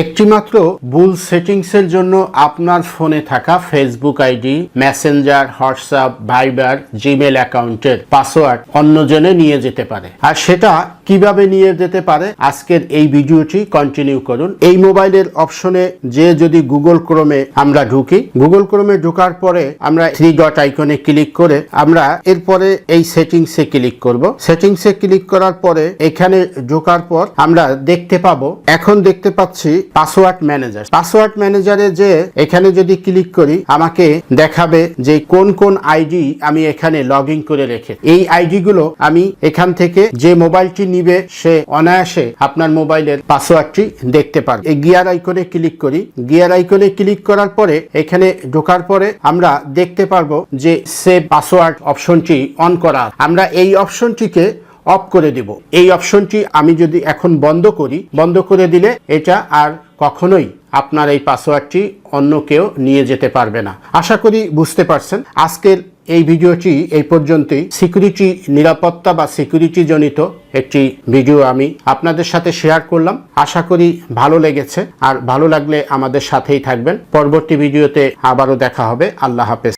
একটিমাত্র ভুল সেটিংসের জন্য আপনার ফোনে থাকা Facebook ID, Messenger, WhatsApp, Viber, Gmail অ্যাকাউন্টের পাসওয়ার্ড অন্যজনে নিয়ে যেতে পারে। আর সেটা কিভাবে নিয়ে যেতে পারে আজকের এই ভিডিওটি কন্টিনিউ করুন। এই মোবাইলের অপশনে যে যদি গুগল ক্রোমে আমরা ঢুকি, গুগল ক্রোমে ঢোকার পরে আমরা 3 ডট আইকনে ক্লিক করে আমরা এরপরে এই সেটিংসে ক্লিক করব। সেটিংসে ক্লিক করার পরে এখানে ঢোকার পর আমরা দেখতে পাবো, এখন দেখতে পাচ্ছি পাসওয়ার্ড ম্যানেজার। পাসওয়ার্ড ম্যানেজারে যে এখানে যদি ক্লিক করি আমাকে দেখাবে যে কোন কোন আইডি আমি এখানে লগ ইন করে রেখে, এই আইডি গুলো আমি এখান থেকে যে মোবাইলটি নিবে সে অনায়াসে আপনার মোবাইলের পাসওয়ার্ডটি দেখতে পারবে। এই গিয়ার আইকনে ক্লিক করি। গিয়ার আইকনে ক্লিক করার পরে এখানে ঢোকার পরে আমরা দেখতে পারবো যে সেভ পাসওয়ার্ড অপশনটি অন করা। আমরা এই অপশনটিকে অফ করে দেব। এই অপশনটি আমি যদি এখন বন্ধ করি, বন্ধ করে দিলে এটা আর কখনোই আপনার এই পাসওয়ার্ডটি অন্য কেউ নিয়ে যেতে পারবে না। আশা করি বুঝতে পারছেন। আজকের এই ভিডিওটি এই পর্যন্তই। সিকিউরিটি, নিরাপত্তা বা সিকিউরিটি জনিত একটি ভিডিও আমি আপনাদের সাথে শেয়ার করলাম। আশা করি ভালো লেগেছে। আর ভালো লাগলে আমাদের সাথেই থাকবেন। পরবর্তী ভিডিওতে আবারও দেখা হবে। আল্লাহ হাফেজ।